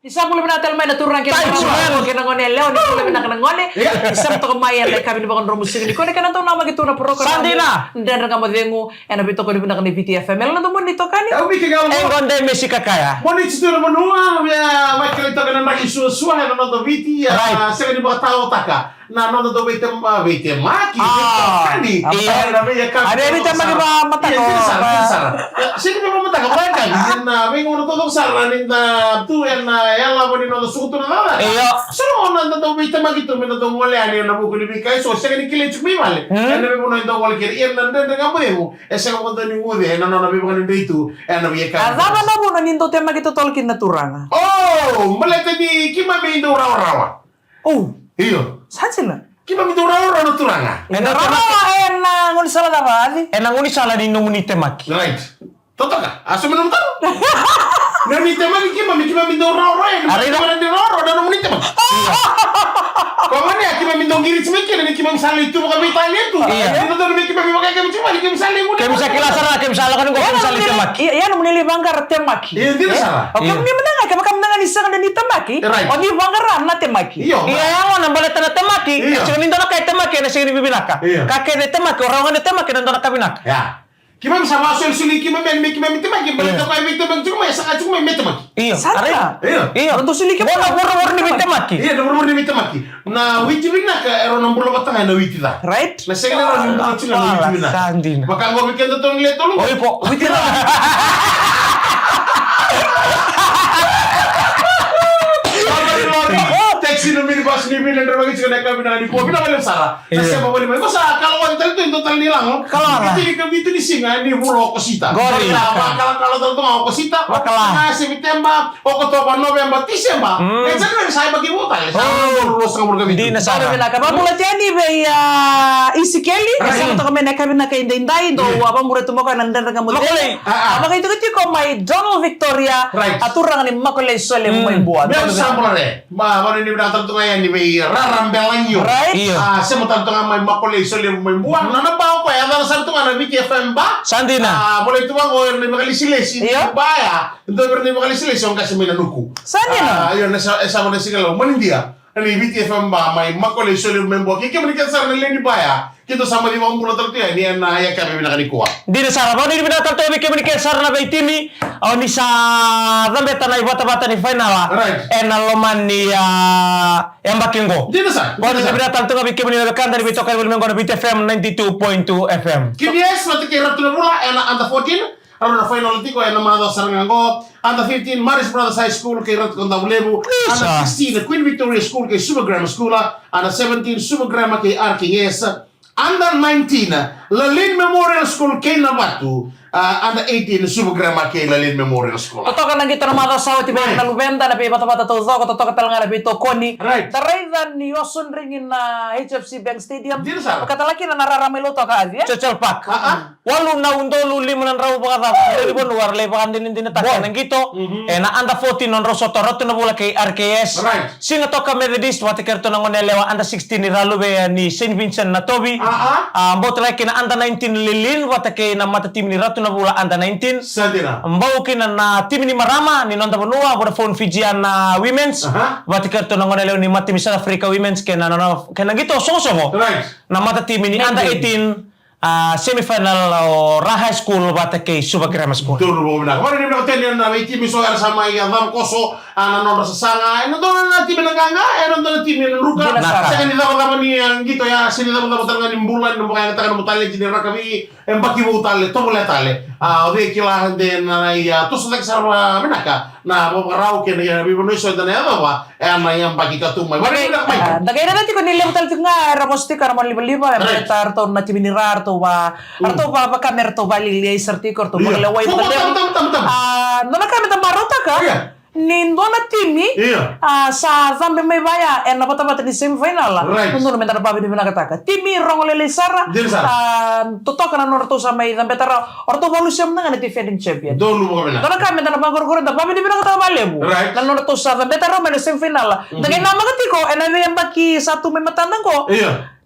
Isa mo na natal may naturang kina mo kina ngone leo ni ko na kana ngone isam to mayan like kami bakon romusig ni ko na kana to na magituna pro ko Sandina dan nga modengo ena bito ko ni na kana VTFM mel na to mo nito kani Engonde Messi kakaya Monit itu nama nuang ya Michael itu kena nagi suah na nonton VT ya saya di bawah tahu taka na nonton to VT maki kani ada ini tema kita mata ko saya di bawah mata ko kan na may ngono to sara ninda tu yang labo ni nonton suku na nada iyo sino nonton to VT maki to nonton wala ani na buku ni bikai so saya ni kile chumi male na may ngono nonton wala kiri yan nanda nga mo esa ko to ni ngode na na bibo ni dito na biya ka azama na mo na nindo tema kita tolkin naturanga oh maleta ni kima may indo rawa oh iyo sajila kima may indo rawa naturanga ena ngoni sala da bali enang uni sala di nunguni temaki right totoka aso menum tahu nani temaki kima may indo rawa Arina. ni rawa dan nunguni temaki Komane kima may indo girit semiki ni kima misali itu bukan Italia tu itu tuh may kima may kami cuma kima misali mo kayak bisa kilasan lah kayak misalnya kan gue bisa lihat temaki iya no menili banggar temaki iya tidak salah oke ni menanga kama kam nanga isa kan ni temaki o ni banggar na temaki iya yang mana boleh tanah temaki cuma nindo na kayak temaki na sini bibinaka kakek de temaki orang de temaki dan tanah kabinaka ya kima bisa masuk sini kima temaki boleh tak kau temaki cuma ya sangat cuma temaki iya sana iya untuk sili ke warna ni temaki iya nomor ni temaki na witi binaka ero nomor lo batang na witi da right na segala ero nomor cuma witi binaka Sandina maka gue bikin tuh lihat dulu oh ipo witi na Taxi no minibus ni min ndero bagi cina kami na di ko bina wala sara na siya mawali mo sa kalau wanita itu total nilang Kalau itu di singa ni bulo kosita Gori. kalau to mau kosita Bakala. na September o ko to pa November December sana saya bagi mo tayo sa lulus ka murga di na Sara sana bila ka babula tani be ya isikeli kasi to kami na kami na kay indai do apa mure to mo ka nandan nga mo Makulay. apa kay to ko may Donald Victoria Right. aturang ni makulay sole mo buat Biar sampel deh, mana ini bilang tentu ngayon ni may rarambelanyo. right iya Saya mau tentu ngayon may makulay sa liyo may buwan. Nana pa ako ya, ada satu nga na BTFM ba? Sandina Boleh itu bang, oh ni makalisilis. Iya. Ba ya? Itu berarti makalisilis yung kasi may nanuku. Sandina. Ayun, sama na sigalo. Manindia. Ani BTFM ba, may makulay sa liyo may buwan. Kaya manikan sa nalini ba ya? Kita sama di bang mula tertu ya, ni na ya kami binakani kuha. di na sana ba di bina tanto bike bike sarna ba itini au ni sa dambe tanay bata-bata ni final Right. loman ni yang bakingo Di na sa? Kau di bina tanto bike bike kan dari bito kan mengo na BTFM 92.2 FM KBS mati kira tu mula ena under 14 Aruna final tiko ena mga sarangango under 15 Maris Brothers High School kay Rat Kondabulebu under 16 Queen Victoria School kay Super Grammar School under 17 Super Grammar kay RKS under 19 Lalin Memorial School kay Navatu under 18 Super Grammar kay Lalin Memorial School Totoka nang kita nama sawa tiba na lubenda na pipa bata to zo totoka talanga na bito koni Right. Taraydan ni Osun ringin na HFC Bank Stadium Di na sa? Katalaki na nararamelo to ka azi Cecel pak walu na undolu lima nan raw pakata dari bon luar le pakan din din takkan nang gito na anda 14 non rosoto roto na bula kay RKS Right. singa to ka Methodist wati kerto nang lewa anda 16 ni ralube ni Saint Vincent na Toby mbot like na anda 19 lilin wati kay na mata tim ni ratu na bula anda 19 Sadina mbau kina na tim ni marama ni nonta benua Vodafone Fijian na women's wati kerto nang lewa ni mati misal Africa women's kena kena gitu songo Right na mata tim ni anda 18 semifinal Raha School bata kay Super Grammar School. Betul mo bina. Kemarin dia bilang na may team so sama yang Adam Koso nanonood sa sanga. Ano doon na team nanganga, ano doon na team ng Ruka. Sa kanila dapat ni ang gito ya, sila dapat talaga ng bulan ng mga katakan mo tali dinera kami empaki mo tali, to wala tali. Ode kilahan din na ya to sa sarwa menaka na mabarao ken ya bibono so dan ya ba. Na yang bagi ka tumay. Mari na may. Dagay na natin ko nilim tal nga ramosti ka ramon liba metar to na timirar to ba arto ba kamer to balili sertikor to maglaway Tam. nona kami ta marota ka nindo na timi sa zambe may baya na bata ni semifinal nuno men tara babi na kataka timi rongolele sara tutok na norto sa may zambe tara orto volusium na defending champion Don mo bina. nona kami ta bagor gor da babi na kataka balebu na norto sa zambe tara men semifinal dagay na magati ko na may baki satu may matandang ko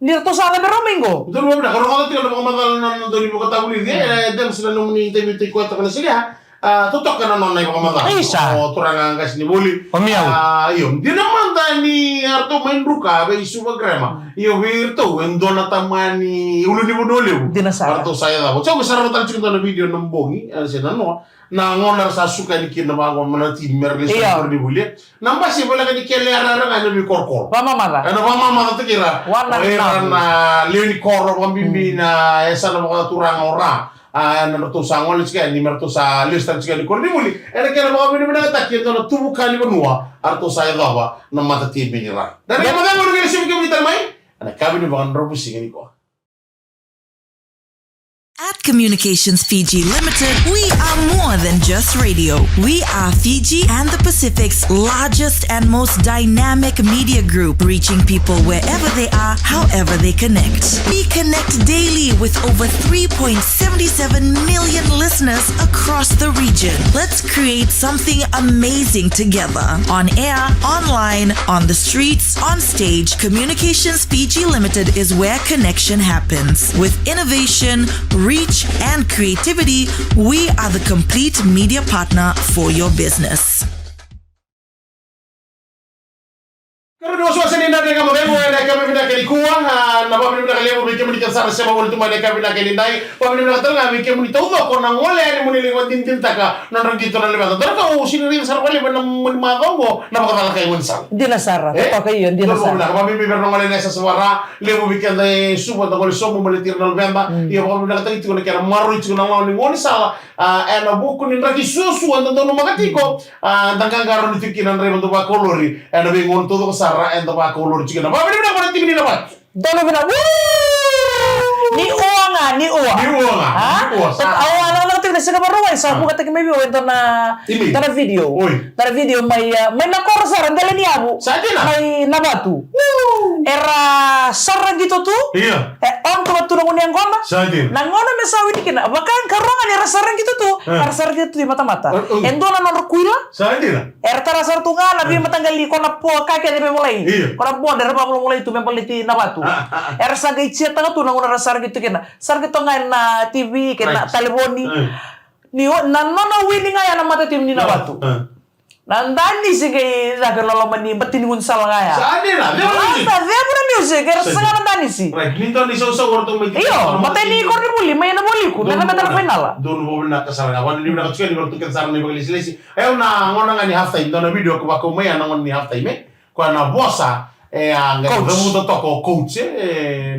Nirto sa akin Romingo. Betul mo bina. Kalau kalau tinggal mga madal na doon mo katabuli dia, dem sila nung ni interview ko ta kana sila. tutok ka na nonay mga mata. Isa. O turang angkas ni Buli. Pamiyaw. Iyo, di naman ni Arto main ruka, be suba grema. Iyo virto, wendo na tamani ulo ni Budolio. Dinasara. Arto saya daw. Ciao besar tan cikita na video ng bongi, sinano. Na ngonar sa suka ni kin na bago manati merle sa di Buli. Namba si bola ka ni kele ara nga ni korkor. Pamamara. Ano mama kira? Na leoni korro pambimbi na esa na mga turang ora. Nato sa ngolis ka ni merto sa listan ka ni korni muli. Era kaya mga binibina ka takyo na tubukan ni banua arto sa dawa na matati binira. Dan ang mga ngoro ni sibuk kita mai. Ana kabi ni bakan robo singani ko. At Communications Fiji Limited, we are more than just radio. We are Fiji and the Pacific's largest and most dynamic media group, reaching people wherever they are, however they connect. We connect daily with over 3.77 million listeners across the region. Let's create something amazing together. On air, online, on the streets, on stage, Communications Fiji Limited is where connection happens. With innovation, reach, and creativity, we are the complete media partner for your business. Karena suasana ini nanti kamu demo, ada kami pindah ke Likuan, napa pindah ke Lemo, bikin menikah sama siapa boleh tu mana kami pindah ke Lindai, kami pindah ke Tengah, bikin menikah tuh, korang oleh ni muni lewat tintin taka, nonton gitu nanti betul. Terus kau sini rin sarwa lewat muni magongo, napa kata laki munsal. Dinasara. Totoo kayo yun, Dinasara. dinasara. Kami pindah nongol nesa suara, Lemo bikin deh subuh tak boleh somo melitir November, iya kami pindah ke itu kena kira maru itu kena ngau ni ngoni salah, buku ni lagi susu, anton tono makatiko, tangkang karo ni tikinan rey bentuk bakolori, bingung tuh kesara, ba kolor juga. Apa ini udah pada tim ini dapat? Dono bina. Ni uwa nga, ni uwa. Ni uwa nga. Ha? Awa na tingnan sa kabaruay sa buka tingin may biyo na video. Tara video may nakor sa randala ni abu. May nabatu. Era sarang gitu tu. Iya. On ko tu nang yang goma. Nangona me sawi dikina. Bakan karongan era sarang gitu tu. Era sarang gitu di mata-mata. Endo na nor kuila. Era tara sar tunga na bi matanggali ko na po kake de mulai. Ko na po der pa mulai tu mempeliti nabatu. Era sa gaitsi tanga tu nang sarang gitu kena. Sarang gitu nga na TV kena telefoni. Ni nanono winning nga na mata tim ni nabatu. Nandani sige zagar lolo mani batin unsal ngaya. Sadira, dia pura music, er sangat nandani si. Clinton ni so worto mai. Iyo, mata ni korni buli, may na buli ko, na betar final. Doon mo na kasaranga, wan libra ka tsukeli worto kasaranga ni bagli. Na ngona nga ni half time, na video ko ba ko may na ni half time. Ko na bossa ang remuto toko coach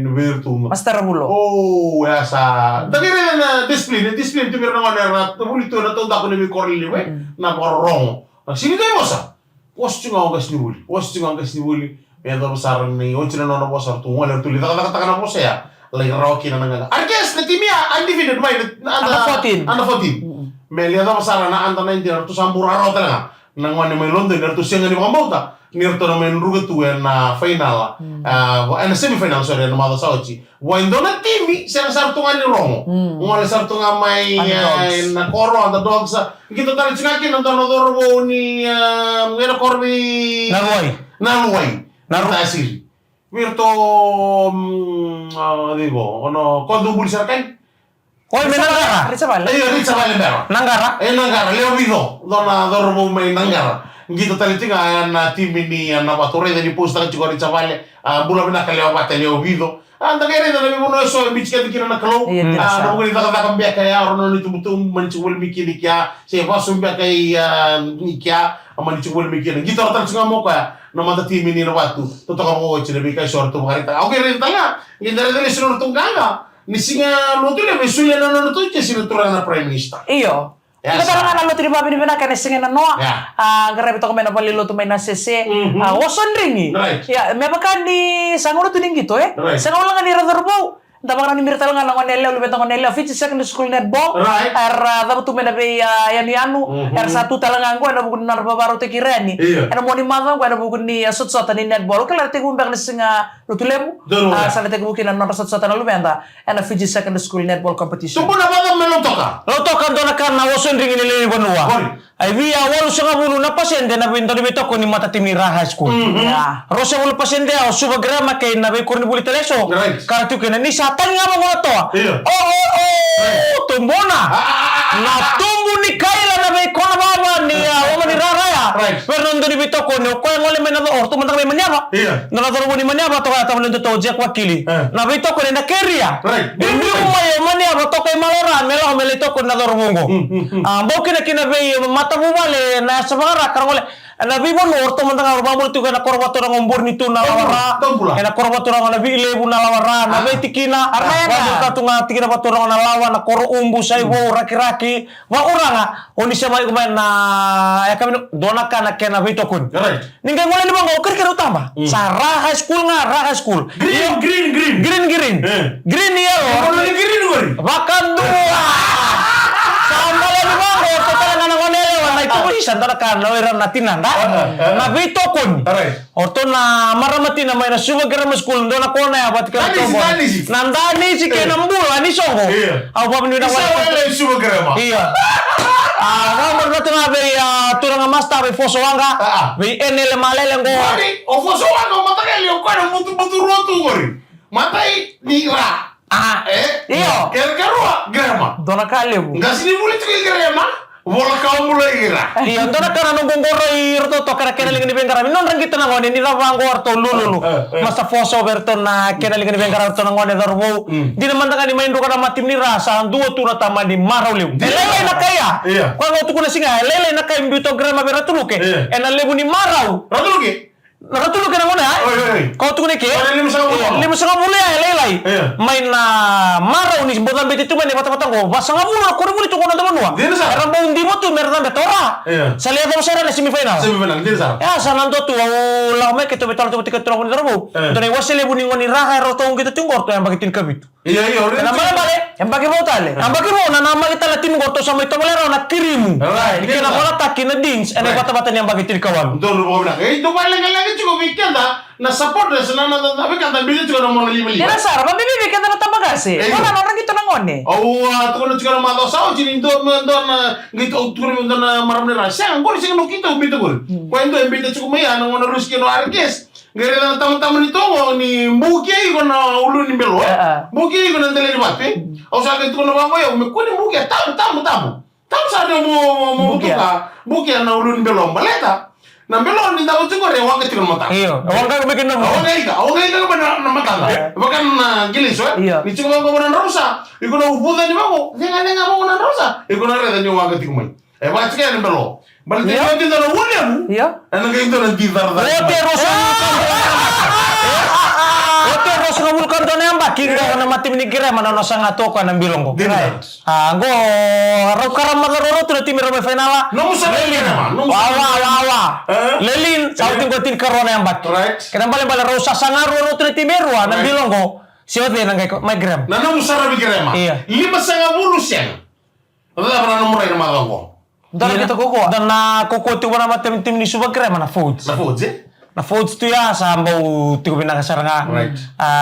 no virtu. Master Bulo. Oh, ya sa. Dagire na discipline tu birna ngona na bulito na to da ko ni korli we na korong. Sini tayo bosa. Wastu nga angas ni buli. May daw sarang ni onti na nono bosa tu wala tu lita kata na bosa ya. Lagi rocky na nga. Arges na timia undefeated may anda 14. May daw sarang na anda 19 tu sambura ro talaga. Nangwan ni may London tu siya nga ni mambauta. Nirto na may rugetu na final. Na semifinal sorry na mado sa ochi. Waindo na timi siya sartungan ni Romo. Ngwala sartungan may na koro the dogs. Kita tali cikakin nonton dorbo ni ngena korbi Naruay. Asiri. Virto digo ono kondo buli sarkan. Hoy menangara. Rizabal. Rizabal pero. Nangara. Nangara leo vido. Dona dorbo may nangara. Gitu tali tinga na tim ini na bature dari posta juga Rizabal. Bula bina kaleo bate leo vido. Anda kaya rin na mo no so bichika dikira na kalo. Na mo kita kata kambia kaya oro no tum manchul mikini kya. Se paso mbia kaya nikya manchul mikini. Gitu ata tsunga mo kaya na mata tim ini na watu. Toto ka mo chine bika short to harita. Okay rin tanga. Indara dele sino tunganga. Nisinga no tule mesuya no to che sino turana prime minister. Iyo. Kita parang ano tiri babi ni bina kan singen na noa. Grabe to kami na palilo to may nasese. Wason ringi. Ya, may baka ni sangulo to ning gitu Sangulo nga ni Radorbo. Dabang ni mirtal nga nangon nela ulubet nangon nela Fiji Secondary School netball. Dapat to may na be yan yanu. Satu talangan ko na bugun na babaro te kirani. Ano mo ni mazang ko na bugun ni sot-sotan ni netball. Kala te gumbak ni singa lutulemu. Sa te gubukin na sot-sotan na lumenda. Ano Fiji Secondary School netball competition. Supo na ba melotoka? Lotokan to na kan na wason ringi nilini banua. Ay via walo sa kabulo na pasende na binto ni beto ko ni mata timira high school. Rosa walo pasende o subagrama kay na be korni buli teleso. Karatu kena ni satan nga mo to. Tumbona. Na tumbo ni Kayla ndo ni bitoko ne ko ngole mena orto mantang me manyaba. Iya. Nona toro ni manyaba to ata mlendo to je wakili. Na bitoko ne na keria. Right. Ni umaye manyaba to kay malora melo mele to ko na doro bungo. Boke na kina be mata bubale na sabara karole. Na bibo no orto mantang arba mul tu kana korbato na ngombor ni tu na lawara. Ena korbato na bile bu na lawara na be tikina. Arna ka tunga tikina bato na lawa na koro umbu sai bo raki-raki. Wa uranga oni sama kumain na ya kami dona kana kena bitokun. Right. Ningga ngole ni bango kira utama. Sa high school nga high school. Green. Green yellow. Kalau ni green gori. Bahkan dua. Sama le ni bango total nga ngone na itu ko santara kana iran natin nanda. Na bitokun. Right. Orto na maramati na may na suwa grammar school dona ko na abat ka to. Nandani si kenambula ni songo. Au pa ni na wala suwa grama. Iya. Ngomong na tunga be turang masta be foso wanga. Be enele malele ngo. Gori, o foso wanga mata kali o kana mutu rotu gori. Matai nira. Iyo. Kerua grama. Dona kali bu. Ngasini muli tu grama. Bola kau mulai ira. Iya, dona kana nung gongoro irto to kara kena lingi bengkara. Non rang kita nangone ni rawango orto lulu. Masta foso berto na kena lingi bengkara orto nangone darbo. Di naman taka ni main do kana matim ni rasa dua tu rata mandi marau lew. Lele na kaya. Kwa ngotu kuna singa lele na kaya mbito grama beratuluke. Ena lebu ni marau. Ratuluke. Ratuluke nangone ha. Kau tu kuna ke? Lima setengah bulan lelai. Main na marau ni botan beti tu main bata-bata go. Basanga bulan ko rin tu kuna teman wa. Era bau di motu merda betora. Salia do sera na semifinal. Semifinal din sa. Ya sanando tu la me que tu betal tu tiket terong ni darbo. Doni wasele buni ngoni raha roto ngito tunggor tu yang bagitin kabit. Iya. Na bale Yang bagi mau tali. ang bagi mo na nama kita latin gorto sa may tabalero na kirimu. Kina ko taki na dins ene bata-bata niyang bagitin kawan. Betul lu bilang. Itu paling lagi cukup weekend na support na sana na tapi kan tabi juga na mo lima. Kira sar, mabibibi ka na tambah kasi. Wala na orang gitu nangone. Tu kan juga na mato sao chini do na ngito tu kan na maram na siya. Ko siya no kito bito ko. Kwento embita cukup maya na ngona ruski no arges. Gere na tamu-tamu nito ni mbuki ko na ulo ni belo. Mbuki ko na dele ni bate. Au sa ka tu na bango ya me ko ni mbuki tamu. Tamu sa mo mbuki na ulo ni belo baleta. Na belo ni daw tu ko re wang ka mata. Iyo, wang ka bikin na mo. Awang ka ba na mata. Bakan na gilis wa. Ni chuko ko na rosa. Iko na ubuda ni bango. Nga mo na rosa. Iko na re ni wang ka tikumay. Ba tsika ni belo. Balik din na wala mo. Iya. Ano kayo ito ng tizar na? Ote rosa mulkan to na yamba kinga na matim ni gira manano sa ngato ka ng bilong ko. Go raw karam malaroro to na timiro may finala. No musa lelin naman. Wawa. Lelin sa uting ko tin karona yamba. Kaya bale rosa sa ngaro to na timiro ng bilong ko. Siya din ang may gram. Na no musa rabi gira ma. 5 sa ngabulo siya. Wala pa na numuray na mga ko. Dan kita koko. Dan na koko tu wana matem tim ni subagre mana foods. Na foods eh? Na foods tu ya sambo tigo binakasar nga. Right.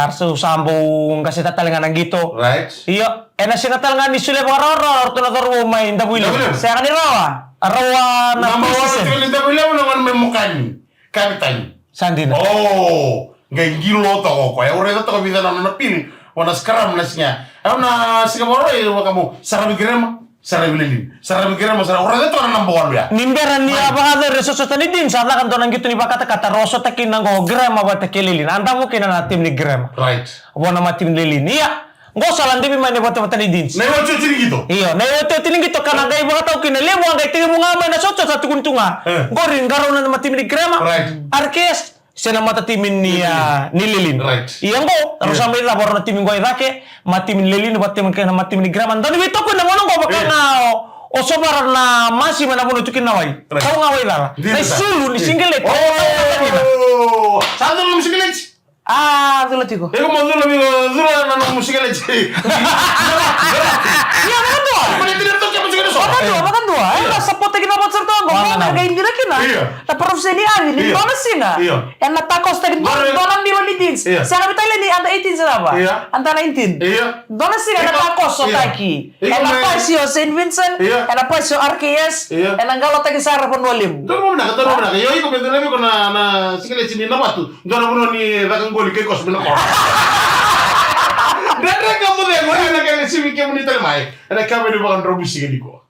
So sambo kasi tatalingan ng gito. Right. Iyo, ena sinatalingan ni sule baroro orto na toro may ndabuilo. Saya kan rawa. Arawa na Nama wala tu ni dapat lang naman may mukani. Kapitan. Sandina. Oh, gay gilo to ko. Ya ore to ko bisa na napili. Wana skram na siya. Na siguro eh kamu sarabi grema. Sarabi grema sarabi ore to na nambawan ya. Nimberan ni apa ada resource tani din sana kan tonang gitu ni bakata kata roso takin nang go grema bata kelilin. Anda mungkin na tim ni grema. Right. Wana matim lilin. Iya. Ngo salan di mana bata tani din. Na yo chuchi gitu. Iya, na yo tining gitu kana gay mga tao kinalemo ang gay tingi mo nga may nasotso sa tukuntunga. Gorin garo na matim ni grema. Right. Arkes sena mata timin ni Lilin. Right. Iya ngo, terus sampai labor na timin go irake, matimin Lilin batim kana matimin ni grema. Dan wito ko na monong go bakana o sobar na masih mana pun tukin nawai. Kau ngawai lah. Na sulu ni singlet. Oh. Satu lu musikilet. Dulu tigo. Eko mo dulu na musikilet. Iya, makan dua. Boleh tidak tuh kamu musikilet so. Makan dua. Sapot lagi dapat serta ngomong harga indira kina. Na profesi ni ani, ni bonus sina. En na takos tadi donan di loni dins. Saya kami tanya ni anda 18 serapa. Anda 19. Donan sina na takos so taki. En na pasio Saint Vincent, en na pasio RKS, en na galot tagi sarap pun walim. Toro mo na. Yo iko bendele ko na sikilet sini na watu. Donan mo ni goli ke kos bina ko. Dan kamu deh, mau yang nak si Wiki mau diterima, ada kami di bagian robusi gini kok.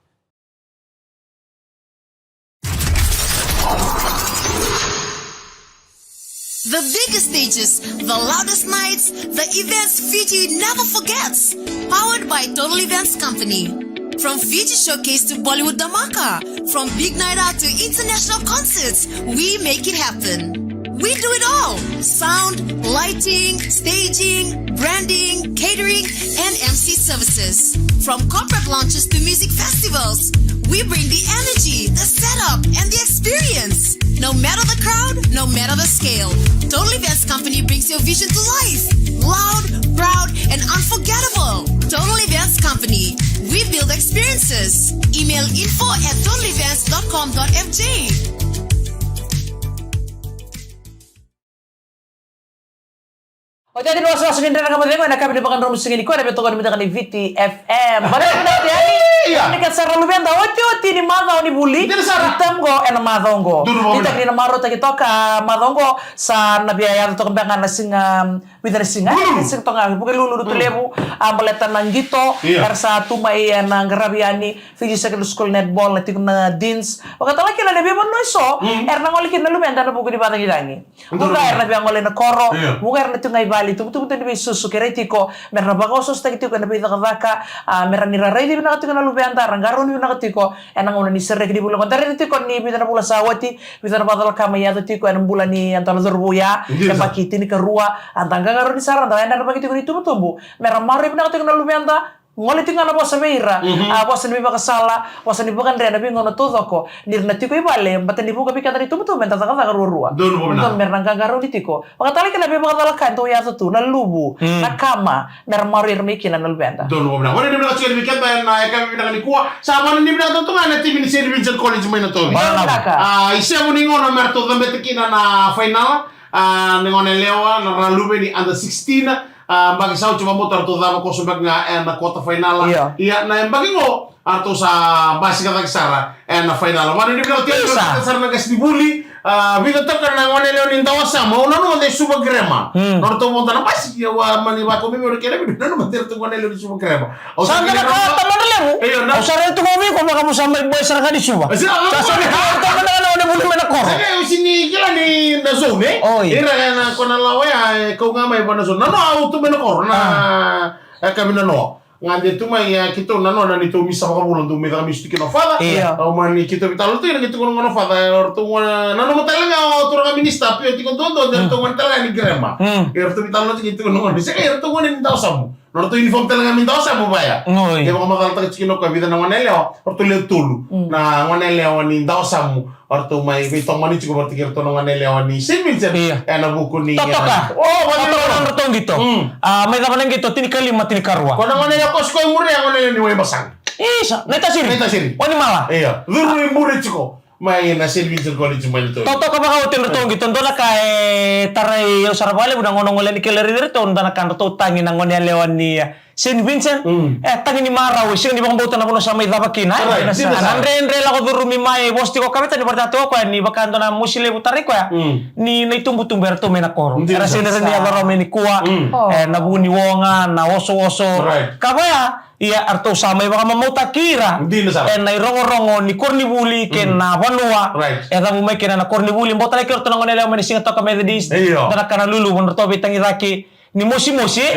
The biggest stages, the loudest nights, the events Fiji never forgets. Powered by Total Events Company. From Fiji Showcase to Bollywood Dhamaka, from big night out to international concerts, we make it happen. We do it all. Sound, lighting, staging, branding, catering, and MC services. From corporate launches to music festivals, we bring the energy, the setup, and the experience. No matter the crowd, no matter the scale, Total Events Company brings your vision to life. Loud, proud, and unforgettable. Total Events Company. We build experiences. Email info@totalevents.com.fj. Jadi dua suara sendiri dengan kamu tengok, nak kami dipakai rumus segini. Kau ada betul kau diminta di VTFM. Mana benar dia ni? Ini kan sarang lu benda. Wajo tini madau ni buli. Hitam go, ena madau go. Kita kini namaro tak kita ka madau go sa nabi ayat tu kembangan nasinga, bidar singa. Sing tonga bukan lulu tu lebu. Ambaletan nanggito. Ersa tu mai nang garabiani. Fiji secondary school netball nanti kena dins. Waktu lagi lah nabi mana so. Erna ngolikin lu benda na buku di batang hidangi. Bukan erna biang ngolin koro. Bukan erna tu ngai bali. Tubuh-tubuh ni susu keretiko merna bagosos takitiko na pita kadaka merna niraray di binakatiko na lubeanta rangaron di binakatiko enang una ni serre di bulan kontare tiko ni pita na pula sawati pita na patala kamaya tiko enang bulan ni antara zorbuya ke pakiti ni kerua antang garon ni sarang ta enang pakiti ko ni tubuh-tubuh merna mari binakatiko na lubeanta ngoli tinggal na bosa meira bosa ni baka sala bosa ni bukan rena bingono todo ko nirna tiko ibale baten di buka pika tadi tubuh menta taka rua don merna gangaro di tiko pakatali kala be pakatala kan to ya tu na lubu na kama merna marir mikina na lubenta don mo na wala ni bina chikali bikat ba na kami bina ni kuwa sama ni bina to nga na timin si Vincent College mo na to isa mo ni ngono merto dambe tikina na final ngone lewa na lube ni under 16 bagi sao cuma motor tu dama ko subag nga na quarter final iya na bagi ngo ato sa basi kata kisara na final mana ni kalau tiap kasar na gas dibuli bida tak na ngone leo ni tawasa mo na no de subag grema norto mo na basi ya wa mani ba ko mi ro kele bida no mater tu ngone leo di subag grema sanga na ka tamad leo o sare tu mo mi ko maka mo samay boy sara ka di suba sa ni ka ta na na bulu mena koro sanga usini kila ni na zone ira na kona lawa ya ko nga may ba na zone no auto mena koro na kami na no ngande tu mai kita nano na nito misa pa bulan tu mega misti kino fada o mani kita bitalo tu ngito kono ngono fada orto nano matala tu ra minista pio ti kondo do to matala ni grema orto bitalo tu ngito kono ngono se orto ngono ni tao samu orto uniform tala ngamin tao samu baya e mo matala ta kino ka vida na ngoneleo orto le tulu na ngoneleo ni tao samu orto mai vitong mani chiko berarti kerto ngoneleo ni Vincent na buku ni totoka orang orto gitu may dapat gitu tini kalimat tini karwa kono ngoneleo ko skoy mure ngoneleo ni way basang isa neta siri oni mala iya duru mure chiko may na Vincent College mo ito toto ka baka hotel rito gitu ndona kay taray sarabale budang ngono ni keleri rito ndana kan rito tangi na ngoneleo ni Saint Vincent tangi ni maraw sing di bang bautan ako sa may dabakina andre la ko durumi mai bosti ko kabeta ni bertato ko ni bakando na musile butari ko ni tumbu-tumber to menakoro era sine ni agaro meni kuwa na buni wonga na oso kabaya iya arto samay baka mamuta kira na irongo-rongo ni Cornibuli ken na Vanua eta bumay ken na Cornibuli mbota lekor to ngonele meni singa to ka Methodist dana kana lulu bonto bitangi raki ni mosi-mosi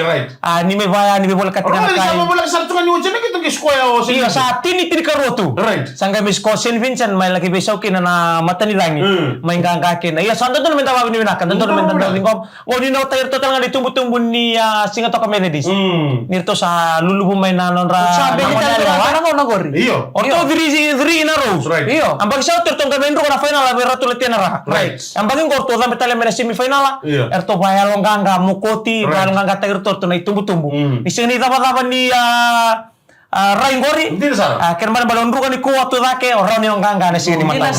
ni me vaya ni me bola katika na kai mo bola sa tunga ni wonche na kitong iskoya o iya sa tini karotu sangga mis ko Saint Vincent may laki besaw kina na mata ni langi may ngangka kina iya sando to men tawag ni winakan to men tawag lingkom o ni no tayo to nga ditumbu-tumbu ni singa to ka Methodist nirto sa lulubu may nanon ra sabi ni tanong na gori iyo orto diri na rose iyo ang bagsaw tertong ka menro na final la berato letiana ra ang baging korto la metale men semifinal erto bayalong ganga mukoti kalau nggak kata irto na itumbu-tumbu. Di sini dapat ni Raing Gori. Hindi na sara. Kaya balon ruka ni kuwa to dake orang ni nganga na sini mata.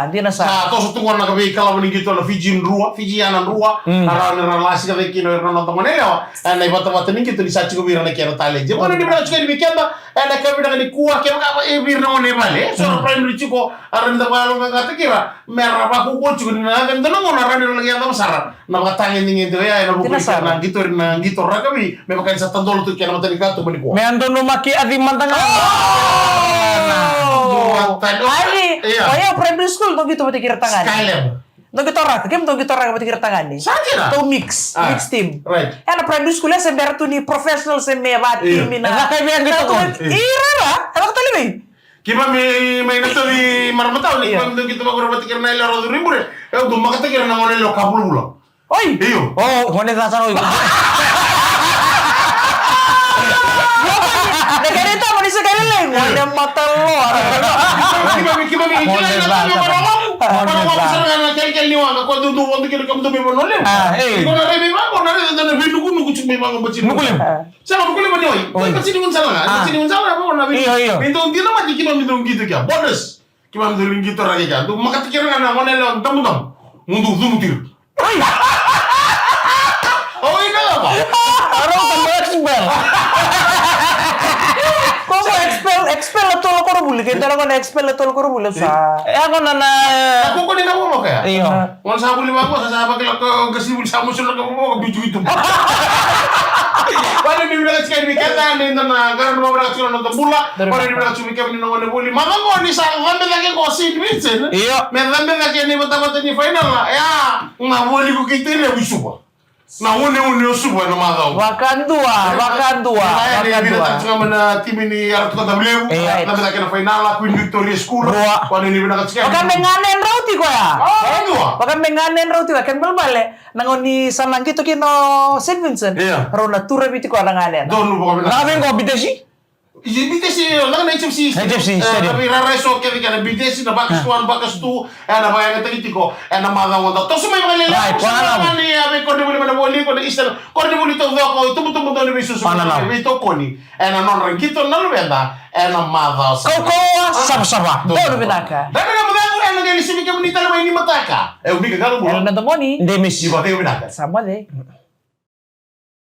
Di na sara. To so tungo na kabe kala ni gitu na Fiji anan rua. Ara na relasi ka kino na nonton manela. Na ibata-bata ni gitu di sachi ko bira na kaya tale. Je mo ni bira chika ni bikenda. Na kabe na ni kuwa kaya ka bira na ne bale. So primary chiko ara nda balon nga kira. Mera ba ko ko chiko na ganda na ngona ra ni lagi anda masara. Na batangin ni gitu ya na buku na gitu ra kabe. Me makan sa tandolo to kaya na matani ka to ni kuwa. Me ando no maki adi mantang Ari, kaya primary school to gitu mati kira tangan. Skylab. Não gitora, que não gitora que kita tangani. Sakira. To mix team. Right. Ela para escolher se ber tu ni professional se me va team na. Ela kay biang gitu kon. Ira, ela ko tali. Kiba may nato ni marmataw ni kiba gitu magurabati kirna ila rodo rimbure. Eu do makata kirna ngone lo kapul bulo. Oi. Iyo. Oh, ngone ta saro. Negarita mo ni sa kailan. Wala mata lo. Kiba kali wanga ko do wonde kira kam do be monole. Ko na rebe ma ko na rebe na be nugu chuk me manga bacin. Nukulim. Sala nukulim ba nioi? Ko kasi ni unsala. Kasi ni unsala ko na be. Iyo. Minto ndino ma kiba mi do gitu kya. Bonus. Kiba mi do gitu ra kya. Do makati kira na ngone lo tamu tam. Mundu zumutir. Oh ina ba? Aro tambah expel. Como expel to lo koro buli, kita lo expel to lo koro buli sa. Ako na Ako ko ni na mo kaya. Iyo. Wala sa buli ba ko sa ba ko kasi buli sa mo sila ko mo bitu itu. Wala ni bila kasi ni kata ni na garan mo bra sila no tambula. Wala ni bila kasi kami ni ngone buli. Mama ko ni sa gambe lagi ko si Vincent. Iyo. Me gambe lagi ni bata-bata ni final na. Ya, na buli ko kitire bisuba. Na une usuba na madao. Wakandua. Kaya ni bila tanga mana tim ini arut kota Blew. Na bila kena final la Queen Victoria School. Kwa ni bila kasi. Baka menganen rauti ko ya. Dua. Baka menganen rauti wa kan balbale. Nangoni sanang gitu kino Saint Vincent. Iya. Rona tura biti ko nanganen. Don lu baka. Nabi ko bitesi. BTC, lang na HFC. HFC, stadium. Tapi rareso kaya kaya BTC na bakas 1, bakas 2, na bayang tagitiko, na mga daw. Tapos may mga lila. Right, Sa mga ni abe ko ni mana boli ko na isal. Ko ni boli to ko tumu to ni bisu. Ito ko ni. Na non rangito na lubenda. Na mga Kau saba-saba. Todo binaka. Dami na mga ko na gali sumi ka ni tala may ni mataka. Ubi ka galo Ela mo. na tomoni. Demis. Di ba tayo binaka? Sama de.